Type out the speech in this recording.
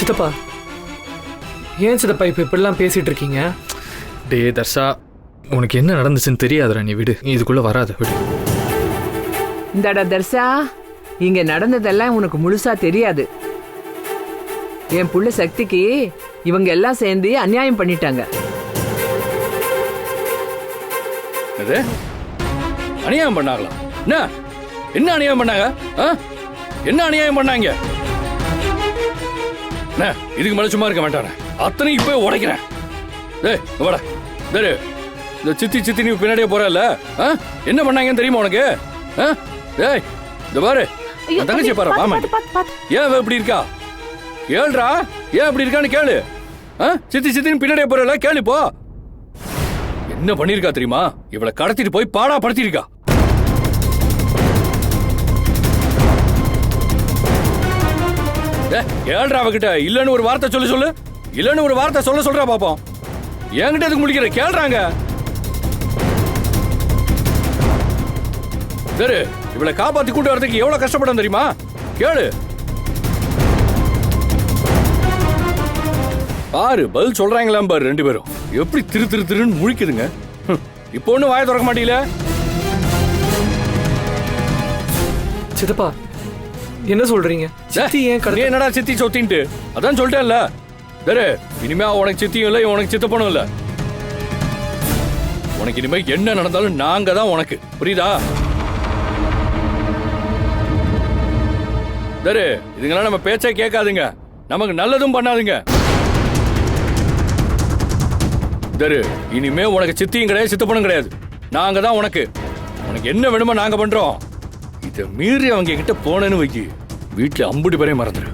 சித்தப்பா ஏன் சித்தப்பா இப்போ இப்படிலாம் பேசிட்டு இருக்கீங்க? டே தர்ஷா, உனக்கு என்ன நடந்துச்சுன்னு தெரியாதுடா, நீ விடு, நீ இதுக்குள்ள வராத, விடு. இந்தடா தர்ஷா, இங்க நடந்ததெல்லாம் உனக்கு முழுசா தெரியாது. என் புள்ள சக்திக்கு இவங்க எல்லாம் சேர்ந்து அநியாயம் பண்ணிட்டாங்க. அநியாயம் பண்ணாங்களா? என்ன அநியாயம் பண்ணாங்க? என்ன அநியாயம் பண்ணாங்க? இதுக்கு மேல சும்மா இருக்க மாட்டானே, அத்தனை இப்ப உடைக்கிறேன். இந்த சித்தி நீ பின்னாடியே போறல, என்ன பண்ணாங்கன்னு தெரியுமா உனக்கு? இந்த பாரு, தங்கச்சி பாரு, மாமா ஏன் இப்படி இருக்கா? கேளுடா, ஏன் இப்படி இருக்கான்னு கேளு. சித்தின்னு பின்னாடியே போறல, கேளு போ. என்ன பண்ணிருக்கா தெரியுமா? இவளை கடத்திட்டு போய் பாடா படுத்திருக்கா. கேள்றா அவகிட்ட, இல்லன்னு ஒரு வார்த்தை சொல்லு. இல்லன்னு ஒரு வார்த்தை சொல்றா பாப்போம். என்கிட்ட எதுக்கு முடிக்கிற? கேள்றாங்க. சரி, இவளை காப்பாத்தி கூட்டு வரதுக்கு எவ்வளவு கஷ்டப்படும் தெரியுமா? கேளு. பாரு, பதில் சொல்றாங்களாம் பாரு. ரெண்டு பேரும் எப்படி திருன்னு முழிக்குதுங்க. இப்போ ஒண்ணு வாய திறக்க மாட்டீல. சித்தப்பா என்ன சொல்றீங்க? சித்தி ஏன் கடத்தி? என்னடா சித்தி சொத்தின்ட்டு? அதான் சொல்லிட்டேன்ல. சரி, இனிமே உனக்கு சித்தியும் இல்லை, உனக்கு சித்தப்பனும் இல்ல. உனக்கு இனிமே என்ன நடந்தாலும் நாங்க தான் உனக்கு, புரியுதா? சரி, இதுங்கெல்லாம் நம்ம பேச்சே கேட்காதுங்க, நமக்கு நல்லதும் பண்ணாதுங்க. சரி, இனிமே உனக்கு சித்தியும் கிடையாது, சித்தப்பனும் கிடையாது, நாங்க தான் உனக்கு. உனக்கு என்ன வேணுமோ நாங்க பண்றோம். இதை மீறி அவங்க கிட்ட போனேன்னு வைக்கி, வீட்டுல அம்புடி பேரையும் மறந்துரு.